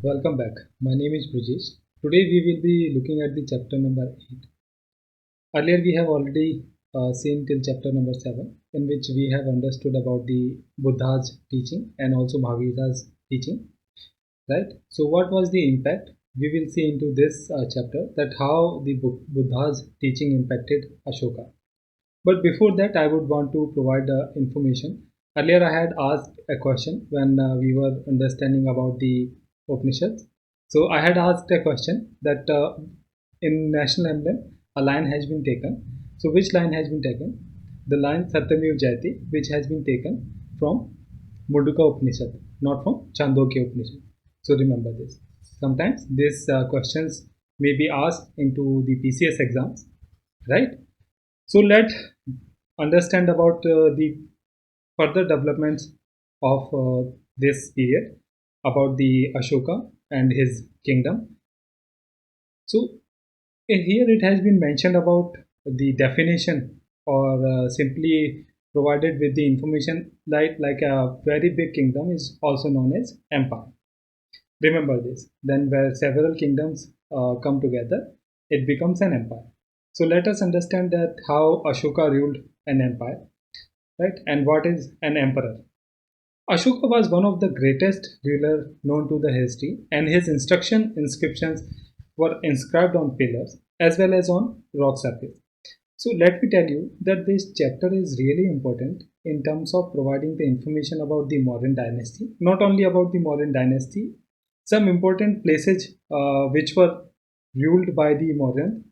Welcome back. My name is Brijesh. Today we will be looking at the chapter number 8. Earlier we have already seen till chapter number 7, in which we have understood about the Buddha's teaching and also Mahavira's teaching, right? So what was the impact? We will see into this chapter that how the Buddha's teaching impacted Ashoka. But before that, I would want to provide information. Earlier, I had asked a question when we were understanding about the Upanishads. So I had asked a question that in national emblem, a line has been taken. So which line has been taken? The line Satyamev Jayate, which has been taken from Mudukha Upanishad, not from Chandogya Upanishad. So remember this. Sometimes these questions may be asked into the PCS exams, right? So let understand about the further developments of this period about the Ashoka and his kingdom. So here it has been mentioned about the definition or simply provided with the information like a very big kingdom is also known as empire. Remember this. Then where several kingdoms come together, it becomes an empire. So let us understand that how Ashoka ruled an empire, right? And what is an emperor? Ashoka was one of the greatest ruler known to the history, and his instruction inscriptions were inscribed on pillars as well as on rock surface. So let me tell you that this chapter is really important in terms of providing the information about the Mauryan dynasty. Not only about the Mauryan dynasty, some important places which were ruled by the Mauryan.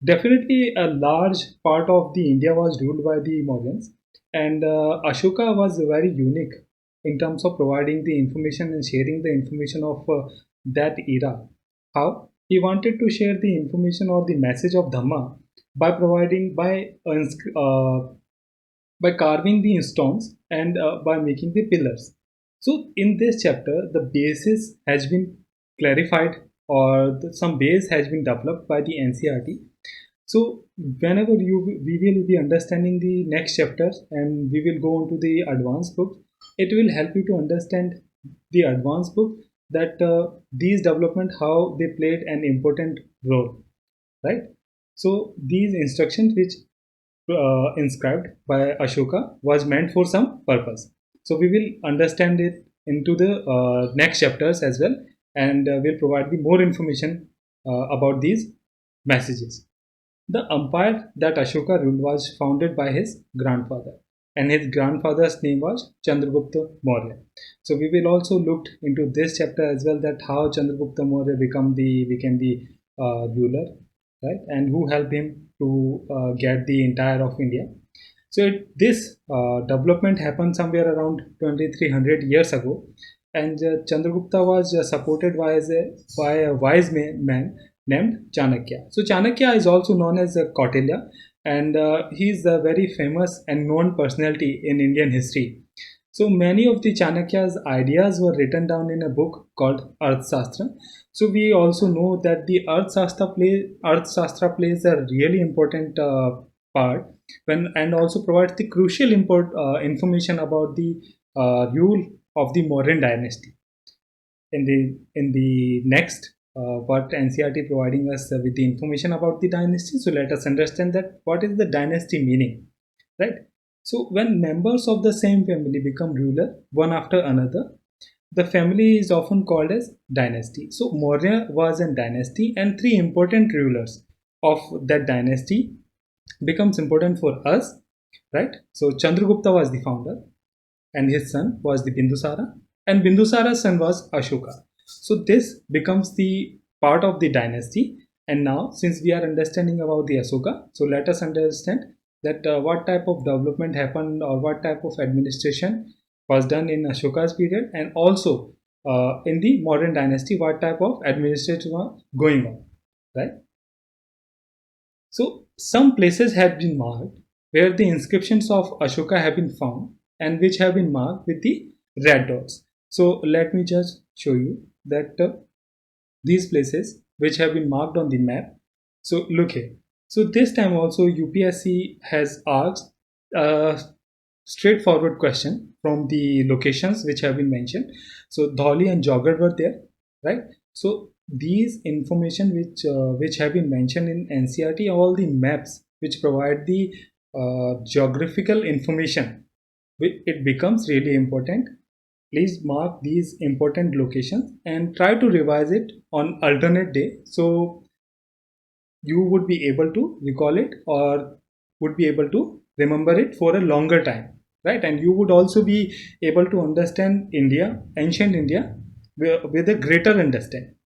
Definitely, a large part of the India was ruled by the Mauryans, and Ashoka was very unique in terms of providing the information and sharing the information of that era. How he wanted to share the information or the message of Dhamma by providing by carving the stones and by making the pillars. So in this chapter, the basis has been clarified or some base has been developed by the NCERT. So whenever we will be understanding the next chapters and we will go into the advanced book, it will help you to understand the advanced book that these development how they played an important role, right? So these instructions which inscribed by Ashoka was meant for some purpose. So we will understand it into the next chapters as well, and we'll provide the more information about these messages. The empire that Ashoka ruled was founded by his grandfather, and his grandfather's name was Chandragupta Maurya. So we will also look into this chapter as well that how Chandragupta Maurya became the ruler, right, and who helped him to get the entire of India. So this development happened somewhere around 2300 years ago, and Chandragupta was supported by a wise man named Chanakya. So Chanakya is also known as Kautilya, and he is a very famous and known personality in Indian history. So many of the Chanakya's ideas were written down in a book called Arthashastra. So we also know that the Arthashastra plays a really important part when and also provides the crucial information about the rule of the Mauryan dynasty. In the next, what NCERT providing us with the information about the dynasty. So let us understand that what is the dynasty meaning, right? So when members of the same family become ruler one after another, the family is often called as dynasty. So Maurya was a dynasty, and three important rulers of that dynasty becomes important for us, right? So Chandragupta was the founder, and his son was the Bindusara, and Bindusara's son was Ashoka. So this becomes the part of the dynasty. And now, since we are understanding about the Ashoka, so let us understand that what type of development happened or what type of administration was done in Ashoka's period, and also in the Mauryan dynasty, what type of administration was going on, right? So some places have been marked where the inscriptions of Ashoka have been found and which have been marked with the red dots. So let me just show you that these places which have been marked on the map. So look here. So this time also UPSC has asked a straightforward question from the locations which have been mentioned. So Dholi and Jaugarh were there. right? So these information which have been mentioned in NCERT, all the maps which provide the geographical information, it becomes really important. Please mark these important locations and try to revise it on alternate day, so you would be able to recall it or would be able to remember it for a longer time, right? And you would also be able to understand India, ancient India, with a greater understanding,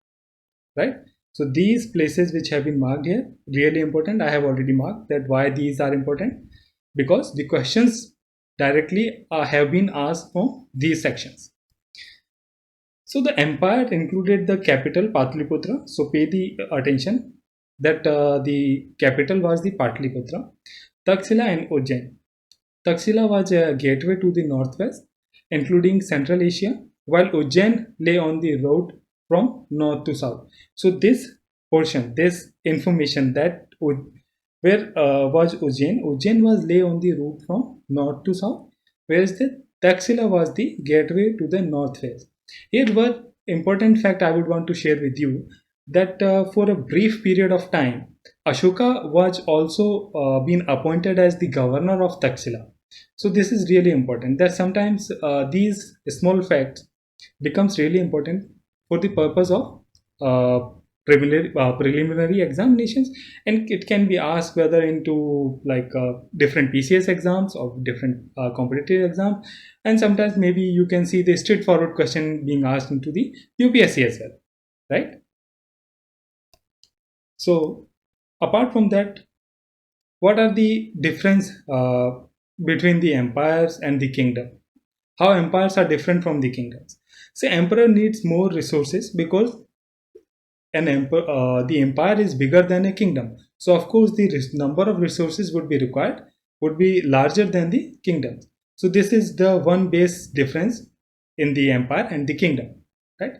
right? So these places which have been marked here, really important. I have already marked that why these are important, because the questions directly have been asked from these sections. So the empire included the capital Patliputra. So pay the attention that the capital was the Patliputra, Taxila and Ujjain. Taxila was a gateway to the northwest, including Central Asia, while Ujjain lay on the road from north to south. So this portion, this information that where was Ujjain? Ujjain was lay on the route from north to south, whereas the Taxila was the gateway to the northwest. Here, one important fact I would want to share with you, that for a brief period of time, Ashoka was also been appointed as the governor of Taxila. So this is really important, that sometimes these small facts becomes really important for the purpose of uh, preliminary examinations, and it can be asked whether into like different PCS exams or different competitive exams, and sometimes maybe you can see the straightforward question being asked into the UPSC as well, right? So apart from that, what are the difference between the empires and the kingdom? How empires are different from the kingdoms? So emperor needs more resources because the empire is bigger than a kingdom. So of course the number of resources would be required would be larger than the kingdoms. So this is the one base difference in the empire and the kingdom, right?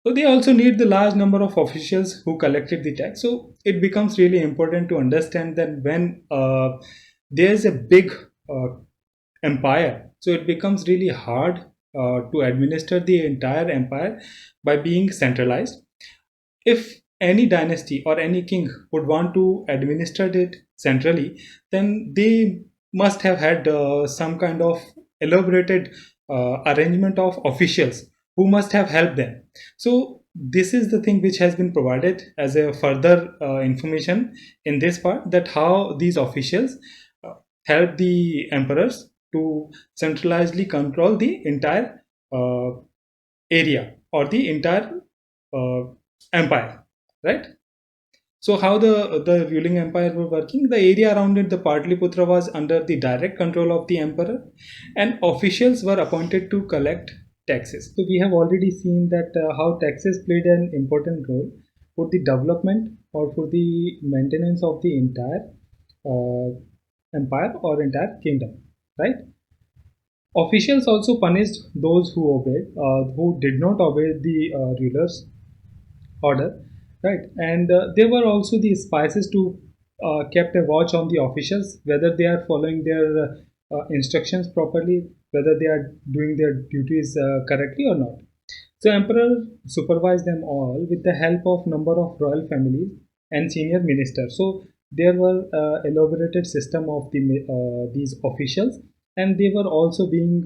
So they also need the large number of officials who collected the tax. So it becomes really important to understand that when there's a big uh, empire, so it becomes really hard to administer the entire empire by being centralized. If any dynasty or any king would want to administer it centrally, then they must have had some kind of elaborated arrangement of officials who must have helped them. So this is the thing which has been provided as a further information in this part, that how these officials uh, help the emperors to centralizedly control the entire uh, area or the entire uh, empire, right? So how the ruling empire were working? The area around it, the Patliputra, was under the direct control of the emperor, and officials were appointed to collect taxes. So we have already seen that how taxes played an important role for the development or for the maintenance of the entire uh, empire or entire kingdom, right? Officials also punished those who did not obey the ruler's order, right? And there were also the spices to kept a watch on the officials whether they are following their instructions properly, whether they are doing their duties correctly or not. So emperor supervised them all with the help of number of royal families and senior ministers. So there were elaborated system of these officials, and they were also being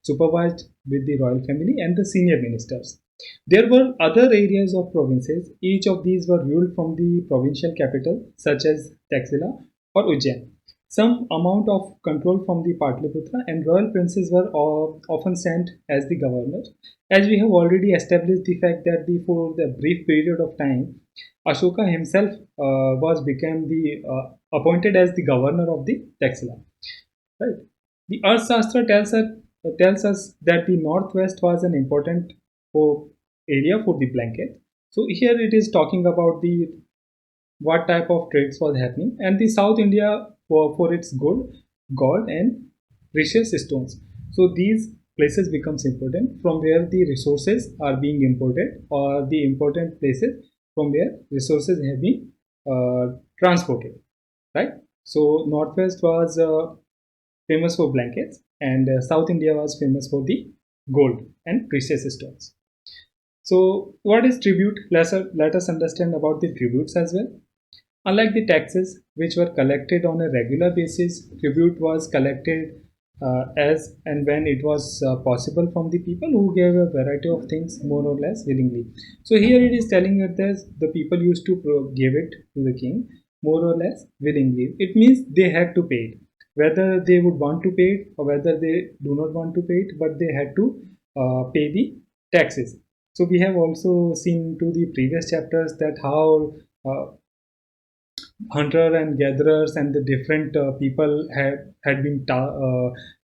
supervised with the royal family and the senior ministers. There were other areas of provinces. Each of these were ruled from the provincial capital, such as Taxila or Ujjain. Some amount of control from the Patliputra, and royal princes were often sent as the governors. As we have already established the fact that for the brief period of time, Ashoka himself was became the appointed as the governor of the Taxila. Right. The Arthashastra tells us that the northwest was an important area for the blanket. So here it is talking about the what type of trades was happening, and the South India for its gold and precious stones. So these places becomes important from where the resources are being imported, or the important places from where resources have been transported, right? So northwest was famous for blankets, and South India was famous for the gold and precious stones. So what is tribute? Let us understand about the tributes as well. Unlike the taxes, which were collected on a regular basis, tribute was collected as and when it was possible from the people who gave a variety of things more or less willingly. So here it is telling us that the people used to give it to the king more or less willingly. It means they had to pay it, whether they would want to pay it or whether they do not want to pay it, but they had to pay the taxes. So we have also seen to the previous chapters that how hunter and gatherers and the different people had been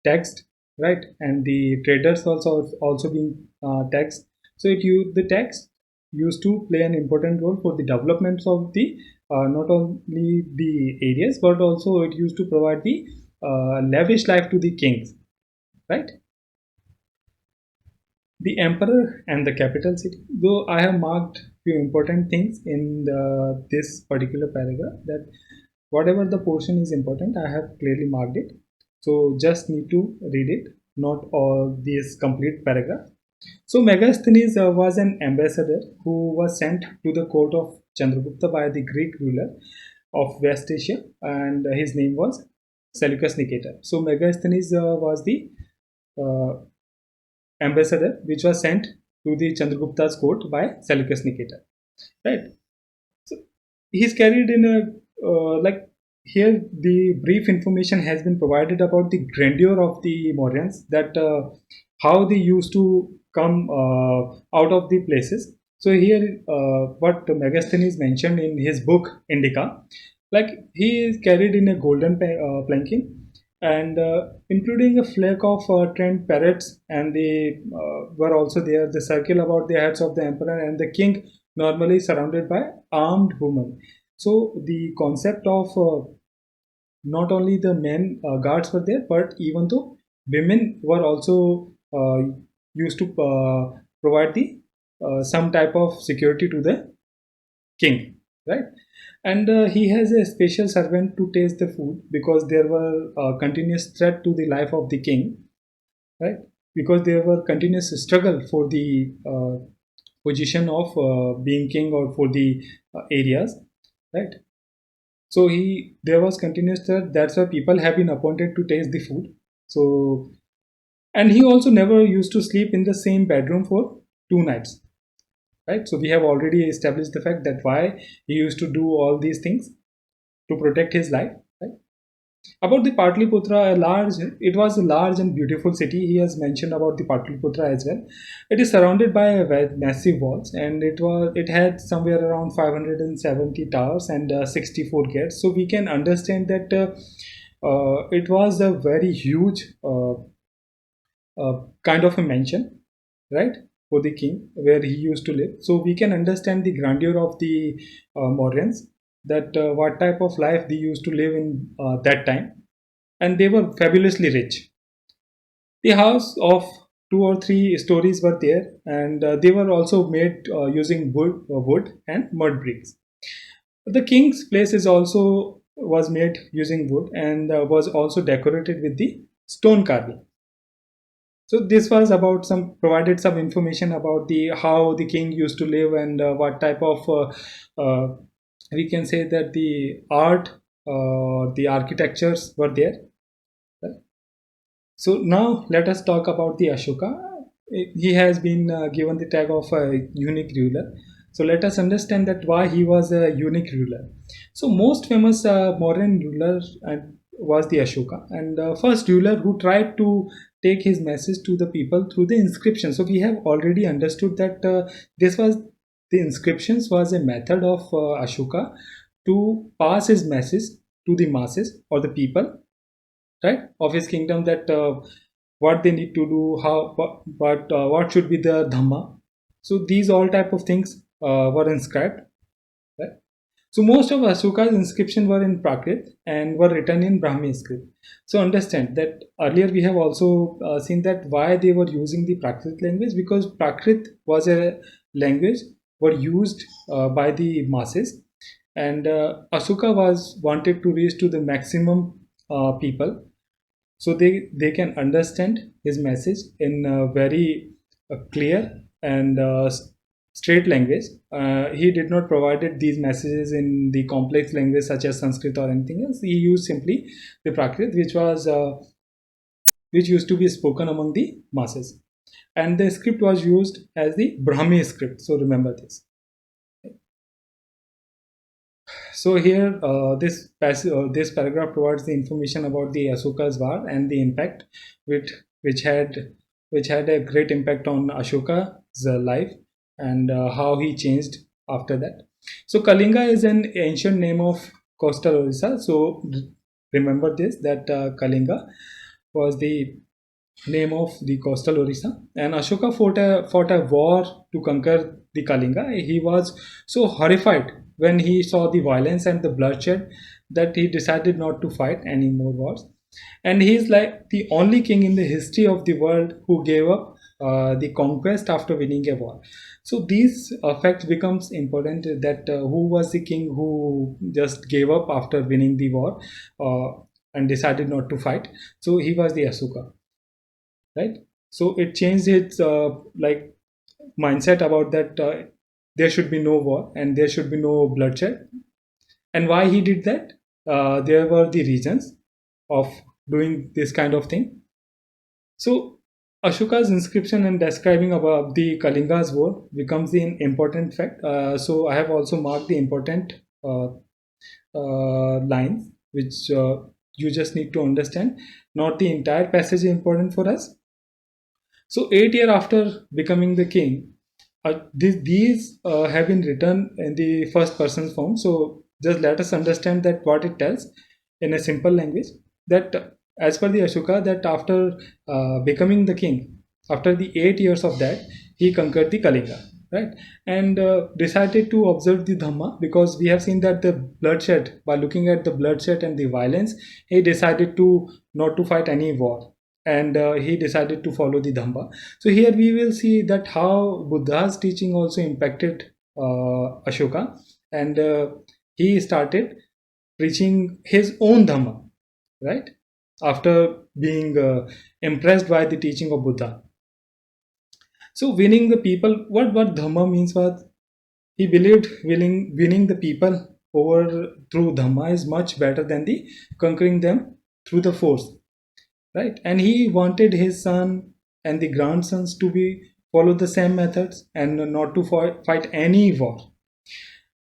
taxed, right, and the traders also being taxed. So the tax used to play an important role for the developments of the not only the areas, but also it used to provide the lavish life to the kings, right. The emperor and the capital city, though I have marked few important things in this particular paragraph, that whatever the portion is important I have clearly marked it, so just need to read it, not all this complete paragraph. So Megasthenes was an ambassador who was sent to the court of Chandragupta by the Greek ruler of West Asia, and his name was Seleucus Nicator. So Megasthenes was the uh, ambassador which was sent to the Chandragupta's court by Seleucus Nicator. Right. So he's carried in a like here the brief information has been provided about the grandeur of the Mauryans, that how they used to come out of the places. So here what Megasthenes mentioned in his book Indica, like he is carried in a golden planking, and including a flag of trained parrots, and they were also there, the circle about the heads of the emperor and the king, normally surrounded by armed women. So the concept of not only the men guards were there, but even though women were also used to provide the some type of security to the king, right. And he has a special servant to taste the food, because there were continuous threat to the life of the king, right, because there were continuous struggle for the position of being king or for the areas, right. So he there was continuous threat, that's why people have been appointed to taste the food. So, and he also never used to sleep in the same bedroom for 2 nights, right. So we have already established the fact that why he used to do all these things to protect his life, right. About the Patliputra, it was a large and beautiful city. He has mentioned about the Patliputra as well. It is surrounded by massive walls, and it had somewhere around 570 towers and 64 gates. So we can understand that it was a very huge kind of a mansion, right, for the king where he used to live. So we can understand the grandeur of the Mauryans, that what type of life they used to live in that time, and they were fabulously rich. The house of 2 or 3 stories were there, and they were also made using wood and mud bricks. The king's place is also was made using wood, and was also decorated with the stone carving. So this was about some provided some information about the how the king used to live, and what type of we can say that the art, the architectures were there. So now let us talk about the Ashoka. He has been given the tag of a unique ruler. So let us understand that why he was a unique ruler. So most famous Mauryan ruler was the Ashoka, and first ruler who tried to take his message to the people through the inscription. So we have already understood that this was the inscriptions was a method of Ashoka to pass his message to the masses or the people, right, of his kingdom, that what they need to do, how what should be the dhamma. So these all type of things were inscribed, right. So most of Ashoka's inscription were in Prakrit and were written in Brahmi script. So understand that earlier we have also seen that why they were using the Prakrit language, because Prakrit was a language were used by the masses, and Ashoka was wanted to reach to the maximum people, so they can understand his message in a very clear and straight language. He did not provided these messages in the complex language such as Sanskrit or anything else. He used simply the Prakrit, which used to be spoken among the masses, and the script was used as the Brahmi script. So remember this. So here, this paragraph provides the information about the Ashoka's war and the impact, which which had which had a great impact on Ashoka's life, and how he changed after that. So Kalinga is an ancient name of coastal Orissa. So remember this, that Kalinga was the name of the coastal Orissa, and Ashoka fought a war to conquer the Kalinga. He was so horrified when he saw the violence and the bloodshed that he decided not to fight any more wars. And he is like the only king in the history of the world who gave up the conquest after winning a war. So these facts becomes important, that who was the king who just gave up after winning the war and decided not to fight. So he was the Asuka, right? So it changed its like mindset about that there should be no war and there should be no bloodshed. And why he did that, there were the reasons of doing this kind of thing. So Ashoka's inscription and describing about the Kalinga's war becomes the important fact. So I have also marked the important lines which you just need to understand. Not the entire passage is important for us. So 8 years after becoming the king, these have been written in the first person form. So just let us understand that what it tells in a simple language, that as per the Ashoka, that after becoming the king, after the 8 years of that, he conquered the Kalinga, right? And decided to observe the Dhamma, because we have seen that the bloodshed, by looking at the bloodshed and the violence, he decided to not to fight any war, and he decided to follow the Dhamma. So here we will see that how Buddha's teaching also impacted Ashoka, and he started preaching his own Dhamma, right? After being impressed by the teaching of Buddha. So winning the people, what Dhamma means was, he believed winning the people over through Dhamma is much better than the conquering them through the force, right? And he wanted his son and the grandsons to be follow the same methods and not to fight any war.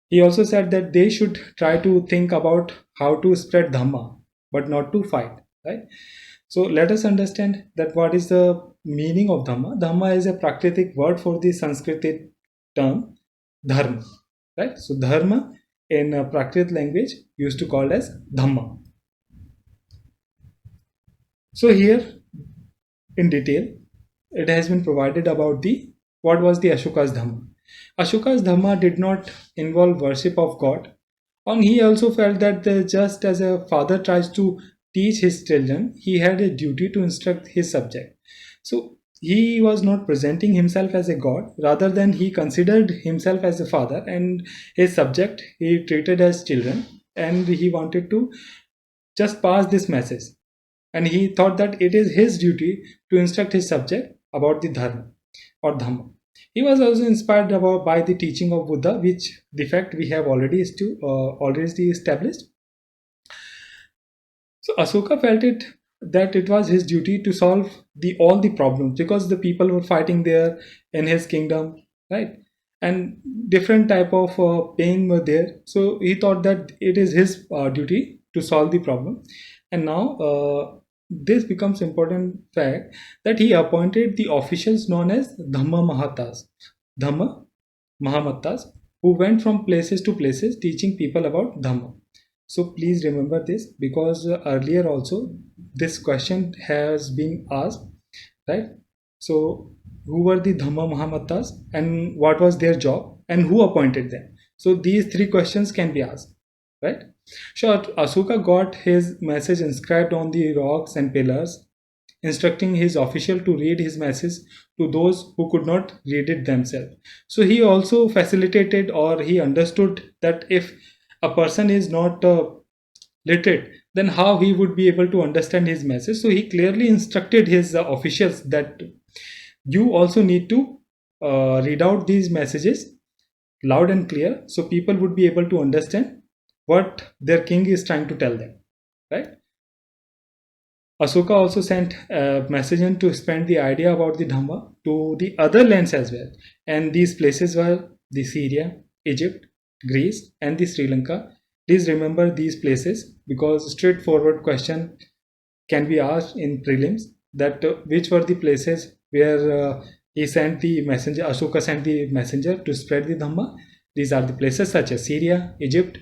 He also said that they should try to think about how to spread Dhamma, but not to fight, right? So let us understand that what is the meaning of Dhamma. Dhamma is a Prakritic word for the Sanskrit term Dharma, right? So Dharma in Prakrit language used to called as Dhamma. So here in detail, it has been provided about the what was the Ashoka's Dhamma. Ashoka's Dhamma did not involve worship of God, and he also felt that just as a father tries to teach his children, he had a duty to instruct his subject. So he was not presenting himself as a god, rather than he considered himself as a father, and his subject he treated as children, and he wanted to just pass this message. And he thought that it is his duty to instruct his subject about the dharma or dhamma. He was also inspired by the teaching of Buddha, which the fact we have already established. So Ashoka felt it that it was his duty to solve all the problems, because the people were fighting there in his kingdom, right? And different type of pain were there. So he thought that it is his duty to solve the problem. And now this becomes important fact, that he appointed the officials known as Dhamma Mahamattas, who went from places to places teaching people about Dhamma. So please remember this, because earlier also this question has been asked, right? So who were the Dhamma Mahamattas and what was their job and who appointed them? So these three questions can be asked, right? Sure, Asuka got his message inscribed on the rocks and pillars, instructing his official to read his message to those who could not read it themselves. So he also facilitated, or he understood that if a person is not literate, then how he would be able to understand his message. So he clearly instructed his officials that you also need to read out these messages loud and clear, so people would be able to understand what their king is trying to tell them, right? Ashoka also sent a messenger to expand the idea about the Dhamma to the other lands as well. And these places were the Syria, Egypt, Greece, and the Sri Lanka. Please remember these places because straightforward question can be asked in prelims that which were the places where he sent the messenger, Ashoka sent the messenger to spread the Dhamma. These are the places such as Syria, Egypt,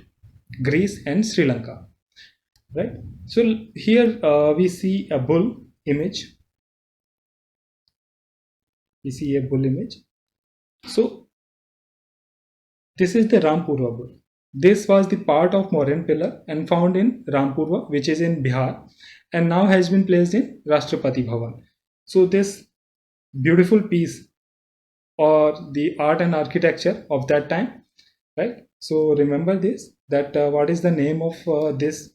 Greece, and Sri Lanka, right? So here we see a bull image. We see a bull image. So this is the Rampurva bull. This was the part of Mauryan pillar and found in Rampurva, which is in Bihar, and now has been placed in Rashtrapati Bhavan. So this beautiful piece or the art and architecture of that time, right? So remember this, that what is the name of this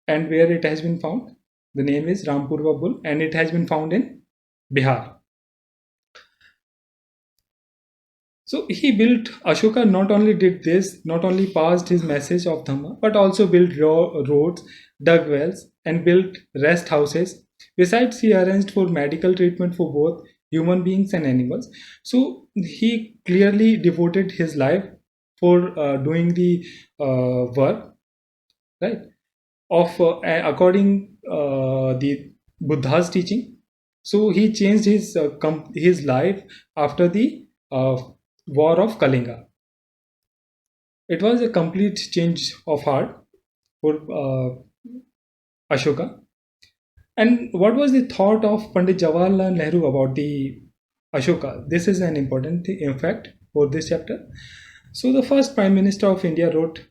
and where it has been found. The name is Rampurva bull and it has been found in Bihar. So he built, Ashoka not only did this, not only passed his message of Dhamma, but also built roads, dug wells, and built rest houses. Besides, he arranged for medical treatment for both human beings and animals. So he clearly devoted his life for doing the work, right? Of according the Buddha's teaching. So he changed his life after the war of Kalinga. It was a complete change of heart for Ashoka. And what was the thought of Pandit Jawaharlal Nehru about the Ashoka? This is an important thing, in fact, for this chapter. So the first Prime Minister of India wrote,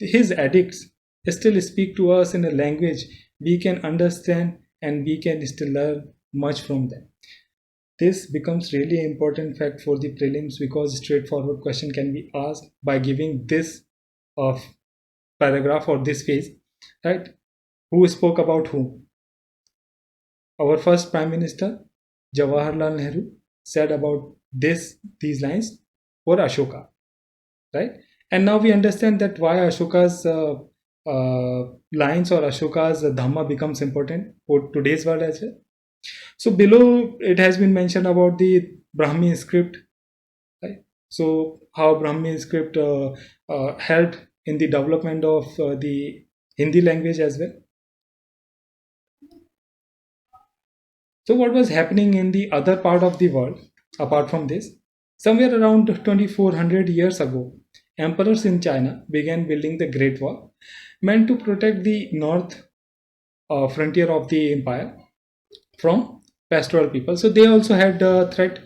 his edicts still speak to us in a language we can understand and we can still learn much from them. This becomes really important fact for the prelims because straightforward question can be asked by giving this paragraph or this phrase, right? Who spoke about whom? Our first Prime Minister, Jawaharlal Nehru, said about these lines for Ashoka, right? And now we understand that why Ashoka's lines or Ashoka's Dhamma becomes important for today's world as well. So below it has been mentioned about the Brahmi script, right? So how Brahmi script helped in the development of the Hindi language as well. So what was happening in the other part of the world apart from this? Somewhere around 2400 years ago, emperors in China began building the Great Wall, meant to protect the north frontier of the empire from pastoral people. So they also had the threat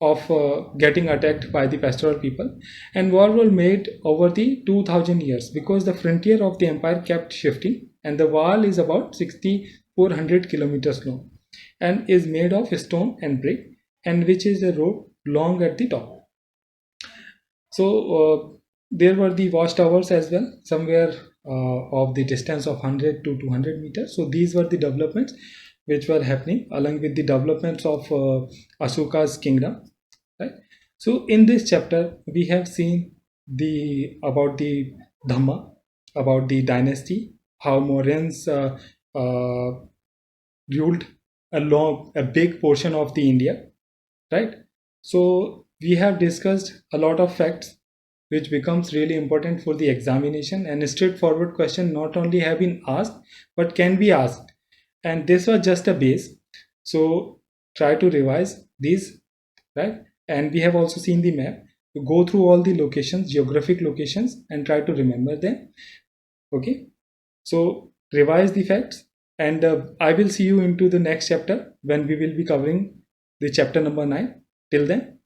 of getting attacked by the pastoral people, and war was made over the 2000 years because the frontier of the empire kept shifting, and the wall is about 6400 kilometers long and is made of stone and brick, and which is a rope long at the top. So there were the watchtowers as well, somewhere of the distance of 100 to 200 meters. So these were the developments which were happening along with the developments of Ashoka's kingdom, right? So in this chapter we have seen the about the Dhamma, about the dynasty, how Mauryans ruled a big portion of the India, right? So we have discussed a lot of facts which becomes really important for the examination, and a straightforward question not only have been asked but can be asked, and this was just a base. So try to revise these, right? And we have also seen the map. You go through all the locations, geographic locations, and try to remember them. Okay, so revise the facts, and I will see you into the next chapter when we will be covering the chapter number 9. Till then,